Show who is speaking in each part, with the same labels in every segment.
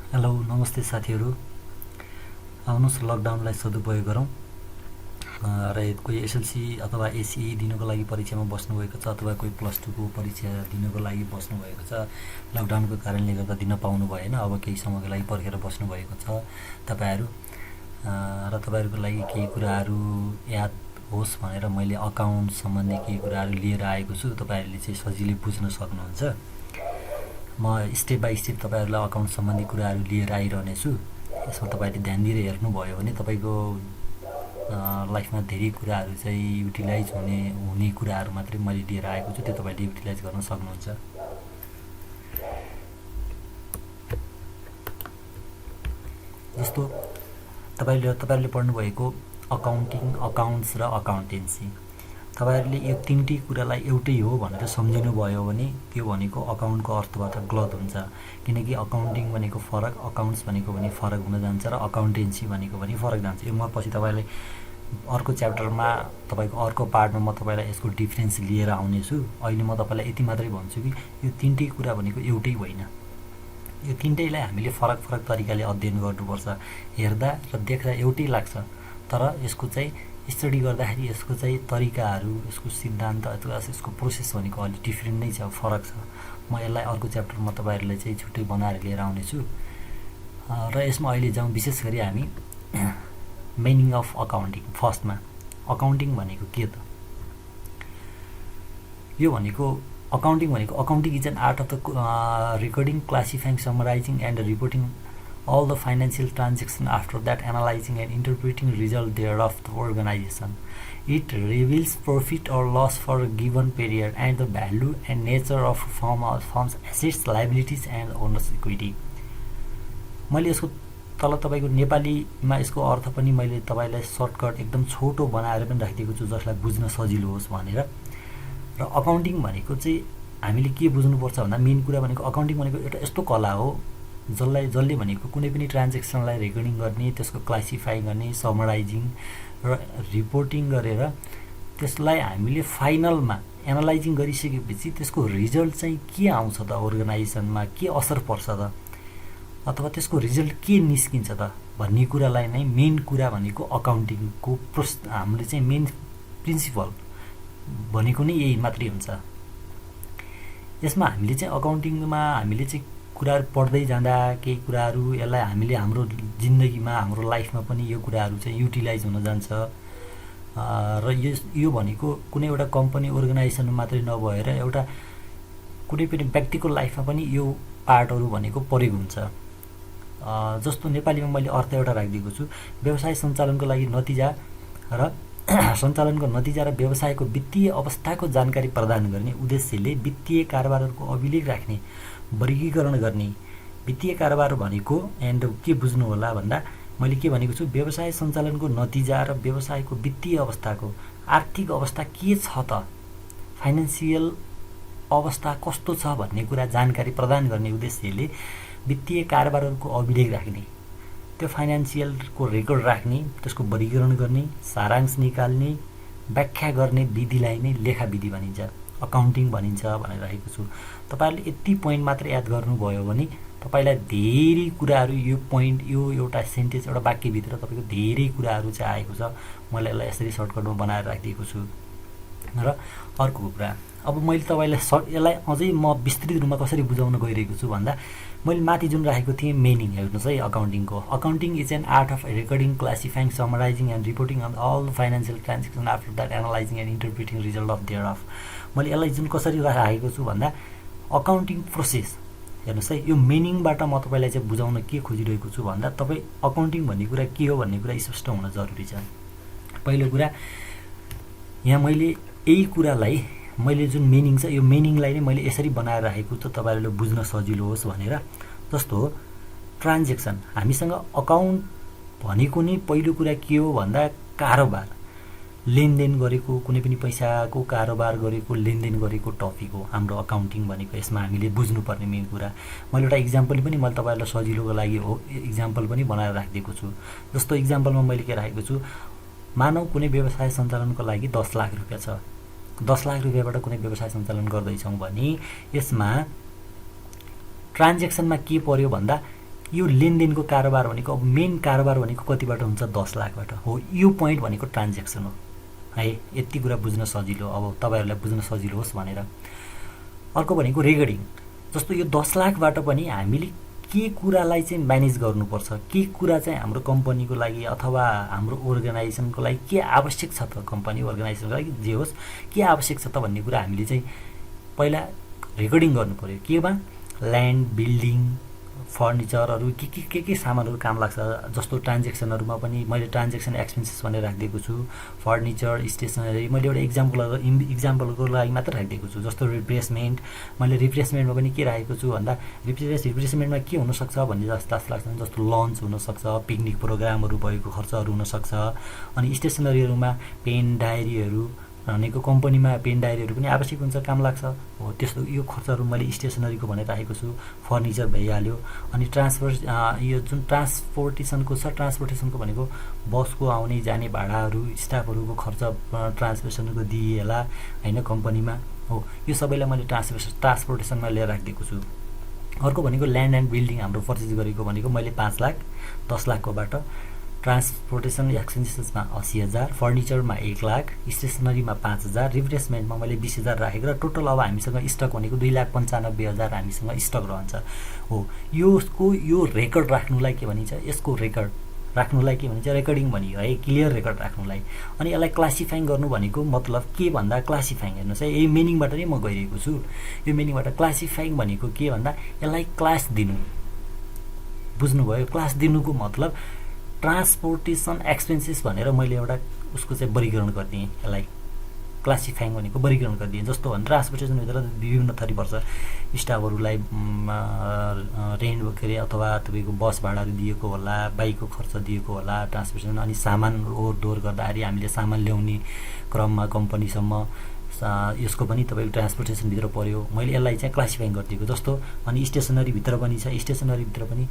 Speaker 1: Hello नमस्ते साथीहरू। आउनुहोस् लकडाउनलाई सदुपयोग गरौँ र कोही एसएलसी अथवा एसई दिनको लागि परीक्षामा बस्नुभएको छ अथवा कोही प्लस टूको परीक्षा दिनको लागि बस्नुभएको छ। लकडाउनको कारणले गर्दा दिन पाउनु भएन, अब केही समयको लागि पर्खेर बस्नुभएको छ तपाईँहरू र तपाईँहरूको लागि केही कुराहरू याद होस् भनेर मैले अकाउन्ट सम्बन्धी केही कुराहरू लिएर आएको छु। तपाईँहरूले चाहिँ सजिलै बुझ्न सक्नुहुन्छ। म स्टेप बाई स्टेप तपाईँहरूलाई अकाउन्ट सम्बन्धी कुराहरू लिएर आइरहनेछु। यसमा तपाईँले ध्यान दिएर हेर्नुभयो भने तपाईँको लाइफमा धेरै कुराहरू चाहिँ युटिलाइज हुने कुराहरू मात्रै मैले लिएर आएको छु, त्यो तपाईँले युटिलाइज गर्न सक्नुहुन्छ। जस्तो तपाईँहरूले पढ्नुभएको अकाउन्टिङ, अकाउन्ट्स र अकाउन्टेन्सी, तपाईँहरूले यो तिनटै कुरालाई एउटै हो भनेर सम्झिनुभयो भने त्यो भनेको अकाउन्टको अर्थबाट गलत हुन्छ। किनकि अकाउन्टिङ भनेको फरक, अकाउन्ट्स भनेको पनि फरक हुन जान्छ र अकाउन्टेन्सी भनेको पनि फरक जान्छ। यो म पछि तपाईँलाई अर्को च्याप्टरमा, तपाईँको अर्को पार्टमा म तपाईँलाई यसको डिफ्रेन्स लिएर आउनेछु। अहिले म तपाईँलाई यति मात्रै भन्छु कि यो तिनटै कुरा भनेको एउटै होइन। यो तिनटैलाई हामीले फरक फरक तरिकाले अध्ययन गर्नुपर्छ। हेर्दा र देख्दा एउटै लाग्छ, तर यसको चाहिँ स्टडी गर्दाखेरि यसको चाहिँ तरिकाहरू, यसको सिद्धान्त अथवा यसको प्रोसेस भनेको अलिक डिफ्रेन्ट नै छ, फरक छ। म यसलाई अर्को च्याप्टरमा तपाईँहरूलाई चाहिँ छुट्टै बनाएर लिएर आउनेछु र यसमा अहिले जाउँ। विशेष गरी हामी मिनिङ अफ अकाउन्टिङ। फर्स्टमा अकाउन्टिङ भनेको के त? यो भनेको accounting is an art of the recording, classifying, summarising and reporting all the financial transaction, after that analyzing and interpreting result thereof the organization. It reveals profit or loss for a given period and the value and nature of firm's assets, liabilities and owner's equity. मैले यसको तल तपाईँको नेपालीमा यसको अर्थ पनि मैले तपाईँलाई shortcut एकदम छोटो बनाएर पनि राखिदिएको छु, जसलाई बुझ्न सजिलो होस् भनेर। र अकाउन्टिङ भनेको चाहिँ हामीले के बुझ्नुपर्छ भन्दा मेन कुरा भनेको अकाउन्टिङ भनेको एउटा यस्तो कला हो जसले भनेको कुनै पनि ट्रान्जेक्सनलाई रेकर्डिङ गर्ने, त्यसको क्लासिफाई गर्ने, समराइजिङ र रिपोर्टिङ गरेर त्यसलाई हामीले फाइनलमा एनालाइजिङ गरिसकेपछि त्यसको रिजल्ट चाहिँ के आउँछ त, अर्गनाइजेसनमा के असर पर्छ त, अथवा त्यसको रिजल्ट के निस्किन्छ त भन्ने कुरालाई नै मेन कुरा भनेको अकाउन्टिङको हामीले चाहिँ मेन प्रिन्सिपल भनेको नै यही मात्रै हुन्छ। यसमा हामीले चाहिँ अकाउन्टिङमा हामीले चाहिँ कुराहरू पढ्दै जाँदा केही कुराहरू यसलाई हामीले हाम्रो जिन्दगीमा, हाम्रो लाइफमा पनि यो कुराहरू चाहिँ युटिलाइज हुन जान्छ। र यो भनेको कुनै एउटा कम्पनी, अर्गनाइजेसनमा मात्रै नभएर एउटा कुनै पनि व्यक्तिको लाइफमा पनि यो पार्टहरू भनेको प्रयोग हुन्छ। जस्तो नेपालीमा मैले अर्थ एउटा राखिदिएको छु, व्यवसाय सञ्चालनको लागि नतिजा र सञ्चालनको नतिजा र व्यवसायको वित्तीय अवस्थाको जानकारी प्रदान गर्ने उद्देश्यले वित्तीय कारोबारहरूको अभिलेख राख्ने, वर्गीकरण गर्ने। वित्तीय कारोबार भनेको एन्ड के बुझ्नु होला भन्दा मैले के भनेको छु, व्यवसाय सञ्चालनको नतिजा र व्यवसायको वित्तीय अवस्थाको आर्थिक अवस्था के छ त, फाइनेन्सियल अवस्था कस्तो छ भन्ने कुरा जानकारी प्रदान गर्ने उद्देश्यले वित्तीय कारोबारहरूको अभिलेख राख्ने, त्यो फाइनेन्सियलको रेकर्ड राख्ने, त्यसको वर्गीकरण गर्ने, सारांश निकाल्ने, व्याख्या गर्ने विधिलाई नै लेखा विधि भनिन्छ, अकाउन्टिङ भनिन्छ भनेर राखेको छु। तपाईँहरूले यति पोइन्ट मात्र याद गर्नुभयो भने तपाईँलाई धेरै कुराहरू, यो पोइन्ट, यो एउटा सेन्टेन्स, एउटा वाक्यभित्र तपाईँको धेरै कुराहरू चाहिँ आएको छ। मैले यसलाई यसरी सर्टकटमा बनाएर राखिदिएको छु। र अर्को कुरा, अब मैले तपाईँलाई यसलाई अझै म विस्तृत रूपमा कसरी बुझाउन गइरहेको छु भन्दा मैले माथि जुन राखेको थिएँ मिनिङ, हेर्नुहोस् है अकाउन्टिङको। Accounting is an art of recording, classifying, summarising and reporting on all the financial transaction, after that analysing and interpreting result of their of. मैले यसलाई जुन कसरी राखेको छु भन्दा अकाउन्टिङ प्रोसेस, हेर्नुहोस् है, यो मिनिङबाट म तपाईँलाई चाहिँ बुझाउन के खोजिरहेको छु भन्दा तपाईँ अकाउन्टिङ भन्ने कुरा के हो भन्ने कुरा स्पष्ट हुन जरुरी छ। पहिलो कुरा, यहाँ मैले यही कुरालाई, मैले जुन मिनिङ छ यो मिनिङलाई नै मैले यसरी बनाएर राखेको छु तपाईँहरूले बुझ्न सजिलो होस् भनेर। जस्तो ट्रान्जेक्सन, हामीसँग अकाउन्ट भनेको नै पहिलो कुरा के हो भन्दा कारोबार, लेनदेन गरेको, कुनै पनि पैसाको कारोबार गरेको, लेनदेन गरेको टपिक हो हाम्रो अकाउन्टिङ भनेको। यसमा हामीले बुझ्नुपर्ने मेन कुरा, मैले एउटा इक्जाम्पल पनि मैले तपाईँहरूलाई सजिलोको लागि हो इक्जाम्पल पनि बनाएर राखिदिएको छु। जस्तो इक्जाम्पलमा मैले के राखेको छु, मानौ कुनै व्यवसाय सञ्चालनको लागि 10 लाख रुपियाँ छ, 10 लाख रुपियाँबाट कुनै व्यवसाय सञ्चालन गर्दैछौँ भने यसमा ट्रान्जेक्सनमा के पर्यो भन्दा यो लेनदेनको कारोबार भनेको अब मेन कारोबार भनेको कतिबाट हुन्छ 10 लाखबाट हो। यो पोइन्ट भनेको ट्रान्ज्याक्सन हो है। यति कुरा बुझ्न सजिलो, अब तपाईहरुलाई बुझ्न सजिलो होस् भनेर। अर्को भनेको रेकर्डिङ। जस्तो यो 10 लाखबाट पनि हामीले के कुरालाई चाहिँ म्यानेज गर्नुपर्छ, के कुरा चाहिँ हाम्रो कम्पनीको लागि अथवा हाम्रो अर्गनाइजेसनको लागि के आवश्यक छ त, कम्पनी अर्गनाइजेसनको लागि जे होस् के आवश्यक छ त भन्ने कुरा हामीले चाहिँ पहिला रेकर्डिङ गर्नु पर्यो। केमा? ल्यान्ड, बिल्डिङ, फर्निचरहरू के सामानहरू काम लाग्छ। जस्तो ट्रान्ज्याक्सनहरूमा पनि मैले ट्रान्ज्याक्सन एक्सपेन्सेस भनेर राखिदिएको छु। फर्निचर, स्टेसनरी मैले एउटा इक्जाम्पलको लागि मात्र राखिदिएको छु। जस्तो रिप्लेसमेन्ट, मैले रिप्लेसमेन्टमा पनि के राखेको छु भन्दा रिप्लेसमेन्टमा के हुनसक्छ भन्ने जस्तो लाग्छ। जस्तो लन्च हुनसक्छ, पिकनिक प्रोग्रामहरू भएको खर्चहरू हुनसक्छ। अनि स्टेसनरीहरूमा पेन, डायरीहरू भनेको कम्पनीमा पेन डायरीहरू पनि आवश्यक हुन्छ, काम लाग्छ हो। त्यस्तो यो खर्चहरू मैले स्टेसनरीको भनेर राखेको छु। फर्निचर भइहाल्यो। अनि यो जुन ट्रान्सपोर्टेसनको छ, ट्रान्सपोर्टेसनको भनेको बसको आउने जाने भाडाहरू, स्टाफहरूको खर्च ट्रान्सपोर्टेसनको दिएला हैन कम्पनीमा हो। यो सबैलाई मैले ट्रान्सपोर्टेसनमा लिएर राखिदिएको छु। अर्को भनेको ल्यान्ड एन्ड बिल्डिङ हाम्रो पर्चेज गरेको भनेको मैले 5 लाख 10 लाखकोबाट, ट्रान्सपोर्टेसन एक्सपेन्सेसमा 80,000, फर्निचरमा 1 लाख, स्टेसनरीमा 5,000, रिप्लेसमेन्टमा मैले 20,000 राखेको र टोटल अब हामीसँग स्टक भनेको 2,95,000 हामीसँग स्टक रहन्छ हो। यो रेकर्ड राख्नुलाई के भनिन्छ? यसको रेकर्ड राख्नुलाई के भनिन्छ? रेकर्डिङ भनियो है, क्लियर रेकर्ड राख्नुलाई। अनि यसलाई क्लासिफाइङ गर्नु भनेको मतलब के भन्दा क्लासिफाइङ, हेर्नुहोस् है, यही मिनिङबाट नै म गइरहेको छु। यो मिनिङबाट क्लासिफाइङ भनेको के भन्दा यसलाई क्लास दिनु। बुझ्नुभयो? क्लास दिनुको मतलब ट्रान्सपोर्टेसन एक्सपेन्सेस भनेर मैले एउटा उसको चाहिँ वर्गीकरण गरिदिएँ। यसलाई क्लासिफाइङ भनेको वर्गीकरण गरिदिएँ। जस्तो भने ट्रान्सपोर्टेसनभित्र विभिन्न थरी पर्छ। स्टाफहरूलाई रेन्ट के अरे अथवा तपाईँको बस भाडाहरू दिएको होला, बाइकको खर्च दिएको होला, ट्रान्सपोर्टेसन। अनि सामान ओहोरदोहोर गर्दाखेरि हामीले सामान ल्याउने क्रममा कम्पनीसम्म यसको पनि तपाईँको ट्रान्सपोर्टेसनभित्र पर्यो। मैले यसलाई चाहिँ क्लासिफाइङ गरिदिएको। जस्तो अनि स्टेसनरीभित्र पनि छ, स्टेसनरीभित्र पनि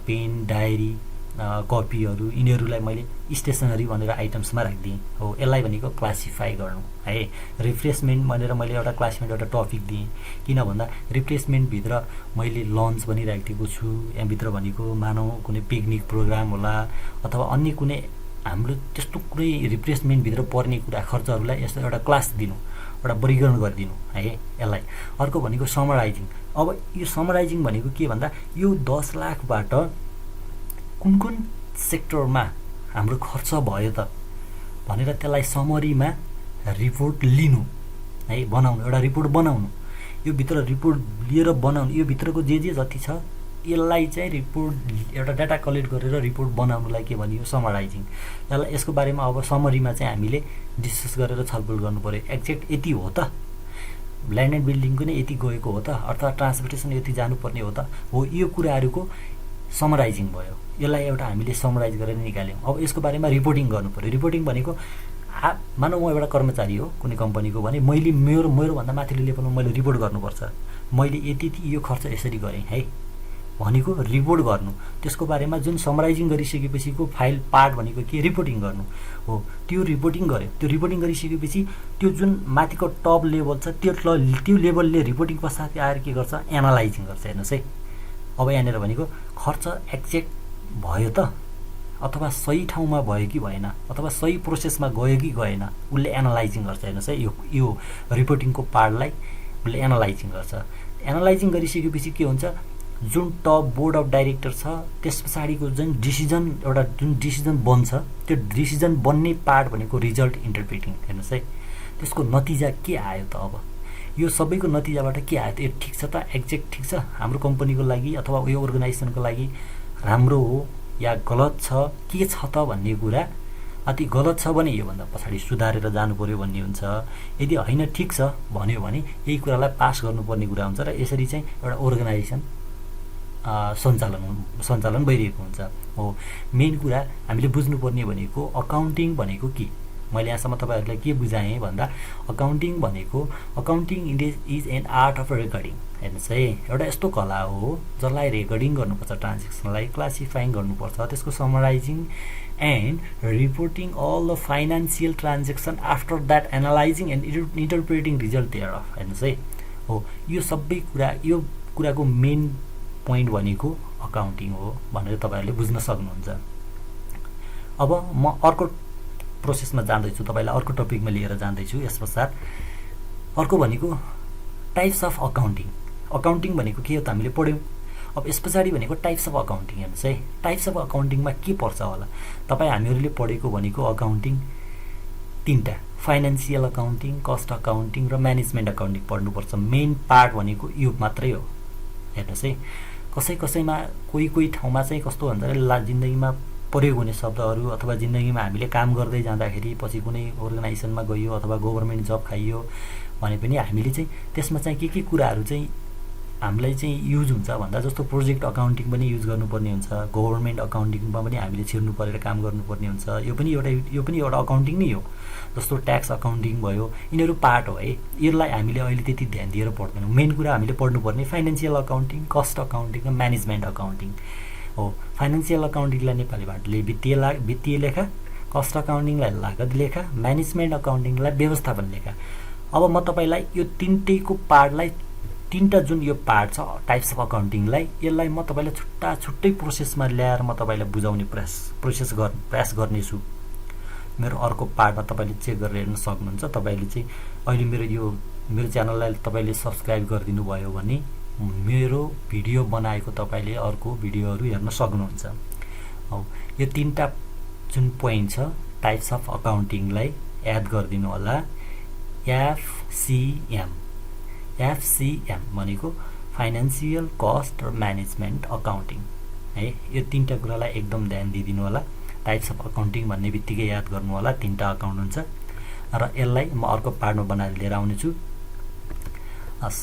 Speaker 1: पेन, डायरी, कपीहरू, यिनीहरूलाई मैले स्टेसनरी भनेर आइटम्समा राखिदिएँ हो। यसलाई भनेको क्लासिफाई गर्नु है। रिप्लेसमेन्ट भनेर मैले एउटा क्लासिफाइड एउटा टपिक दिएँ। किन भन्दा रिप्लेसमेन्टभित्र मैले लन्च पनि राखिदिएको छु। यहाँभित्र भनेको मानौ कुनै पिकनिक प्रोग्राम होला अथवा अन्य कुनै हाम्रो त्यस्तो कुनै रिप्लेसमेन्टभित्र पर्ने कुरा खर्चहरूलाई यस्तो एउटा क्लास दिनु, एउटा वर्गीकरण गरिदिनु है यसलाई। अर्को भनेको समराइजिङ। अब यो समराइजिङ भनेको के भन्दा यो 10 लाखबाट कुन कुन सेक्टरमा हाम्रो खर्च भयो त भनेर त्यसलाई समरीमा रिपोर्ट लिनु है, बनाउनु, एउटा रिपोर्ट बनाउनु। यो भित्र रिपोर्ट लिएर बनाउनु, यो भित्रको जे जति छ यसलाई चाहिँ रिपोर्ट एउटा डाटा कलेक्ट गरेर रिपोर्ट बनाउनुलाई के भनियो? समराइजिङ। यसलाई यसको बारेमा अब समरीमा चाहिँ हामीले डिस्कस गरेर छलफल गर्नु पर्यो। एक्ज्याक्ट यति हो त, ल्यान्ड एन्ड बिल्डिङको नै यति गएको हो त, अर्थात् ट्रान्सपोर्टेसन यति जानुपर्ने हो त हो। यो कुराहरूको समराइजिङ भयो। यसलाई एउटा हामीले समराइज गरेर निकाल्यौँ। अब यसको बारेमा रिपोर्टिङ गर्नु पर्यो। रिपोर्टिङ भनेको मानौ म एउटा कर्मचारी हो कुनै कम्पनीको भने मैले मेरोभन्दा माथिल्लो लेभलमा मैले रिपोर्ट गर्नुपर्छ। मैले यति यो खर्च यसरी गरेँ है भनेको रिपोर्ट गर्नु। त्यसको बारेमा जुन समराइजिङ गरिसकेपछिको फाइल पार्ट भनेको के? रिपोर्टिङ गर्नु हो। त्यो रिपोर्टिङ गर्यो। त्यो रिपोर्टिङ गरिसकेपछि त्यो जुन माथिको टप लेभल छ त्यो लेभलले रिपोर्टिङ पश्चात आएर के गर्छ? एनालाइजिङ गर्छ। हेर्नुहोस् है, अब यहाँनिर भनेको खर्च एक्ज्याक्ट भयो त अथवा सही ठाउँमा भयो कि भएन अथवा सही प्रोसेसमा गयो कि गएन, उसले एनालाइजिङ गर्छ। हेर्नुहोस् है, यो रिपोर्टिङको पार्टलाई उसले एनालाइजिङ गर्छ। एनालाइजिङ गरिसकेपछि के हुन्छ? जुन टप बोर्ड अफ डाइरेक्टर छ त्यस पछाडिको जुन डिसिजन बन्छ त्यो डिसिजन बन्ने पार्ट भनेको रिजल्ट इन्टरप्रिटिङ। हेर्नुहोस् है, त्यसको नतिजा के आयो त? अब यो सबैको नतिजाबाट के आयो त? यो ठिक छ त, एक्ज्याक्ट ठिक छ हाम्रो कम्पनीको लागि अथवा यो अर्गनाइजेसनको लागि राम्रो हो या गलत छ, के छ त भन्ने कुरा। अति गलत छ भने योभन्दा पछाडि सुधारेर जानु पर्यो भन्ने हुन्छ। यदि होइन ठिक छ भन्यो भने यही कुरालाई पास गर्नुपर्ने कुरा हुन्छ र यसरी चाहिँ एउटा अर्गनाइजेसन सञ्चालन भइरहेको हुन्छ हो। मेन कुरा हामीले बुझ्नुपर्ने भनेको अकाउन्टिङ भनेको के? मैले यहाँसम्म तपाईँहरूलाई के बुझाएँ भन्दा accounting is an art of recording. हेर्नुहोस् है, एउटा यस्तो कला हो जसलाई रेकर्डिङ गर्नुपर्छ, ट्रान्जेक्सनलाई क्लासिफाइङ गर्नुपर्छ, त्यसको summarising and reporting all the financial transaction after that analysing and interpreting result thereof. हेर्नुहोस् है हो, यो सबै कुरा, यो कुराको मेन पोइन्ट भनेको अकाउन्टिङ हो भनेर तपाईहरुले बुझ्न सक्नुहुन्छ। अब म अर्को प्रोसेसमा जाँदैछु, तपाईलाई अर्को टपिकमा लिएर जाँदैछु। यसपश्चात अर्को भनेको टाइप्स अफ अकाउन्टिङ। अकाउन्टिङ भनेको के हो त हामीले पढ्यौं। अब यसपछाडि भनेको टाइप्स अफ अकाउन्टिङ। हेर्नुस् है, टाइप्स अफ अकाउन्टिङमा के पर्छ होला। तपाई हामीहरुले पढेको भनेको अकाउन्टिङ तीनटा, फाइनान्शियल अकाउन्टिङ, कस्ट अकाउन्टिङ र म्यानेजमेन्ट अकाउन्टिङ पढ्नुपर्छ। मेन पार्ट भनेको यो मात्रै हो। हेर्नुस् है, कसैमा कोही ठाउँमा चाहिँ कस्तो भन्छ जिन्दगीमा प्रयोग हुने शब्दहरू अथवा जिन्दगीमा हामीले काम गर्दै जाँदाखेरि पछि कुनै अर्गनाइजेसनमा गइयो अथवा गभर्नमेन्ट जब खाइयो भने पनि हामीले चाहिँ त्यसमा चाहिँ के कुराहरू चाहिँ हामीलाई चाहिँ युज हुन्छ भन्दा जस्तो प्रोजेक्ट अकाउन्टिङ पनि युज गर्नुपर्ने हुन्छ, गभर्नमेन्ट अकाउन्टिङमा पनि हामीले छिर्नु परेर काम गर्नुपर्ने हुन्छ। यो पनि एउटा अकाउन्टिङ नै हो। जस्तो ट्याक्स अकाउन्टिङ भयो, यिनीहरू पार्ट हो है। यसलाई हामीले अहिले त्यति ध्यान दिएर पढ्दैनौँ। मेन कुरा हामीले पढ्नुपर्ने फाइनान्शियल अकाउन्टिङ, कस्ट अकाउन्टिङ र म्यानेजमेन्ट अकाउन्टिङ हो। फाइनान्शियल अकाउन्टिङलाई नेपालीबाट वित्तीय लेखा, कस्ट अकाउन्टिङलाई लागत लेखा, म्यानेजमेन्ट अकाउन्टिङलाई व्यवस्थापन लेखा। अब म तपाईलाई यो तीनटैको पार्टलाई, तीनटा जुन यो पार्ट छ टाइप्स अफ अकाउन्टिङलाई, यसलाई म तपाईलाई छुट्टै प्रोसेसमा ल्याएर म तपाईलाई बुझाउने प्रयास गर्नेछु। मेरो अर्को पार्टमा तपाईले चेक गरेर हेर्न सक्नुहुन्छ। तपाईले चाहिँ अहिले मेरो च्यानललाई तपाईले सब्स्क्राइब गरिदिनु भयो भने मेरो भिडियो बनाएको तपाईले अर्को भिडियोहरू हेर्न सक्नुहुन्छ। हो, यो तीनटा जुन पोइन्ट छ टाइप्स अफ अकाउन्टिङलाई याद गरिदिनु होला। एफसीएम भनेको फाइनान्शियल कस्ट र म्यानेजमेन्ट अकाउन्टिङ है। यो तीनटा कुरालाई एकदम ध्यान दिदिनु होला। टाइप्स अफ अकाउन्टिङ भन्ने बित्तिकै याद गर्नु होला, तीनटा अकाउन्ट हुन्छ र यसलाई म अर्को पार्टमा बनाएर लिएर आउनेछु। हस्,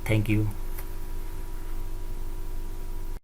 Speaker 1: थ्यांक यू।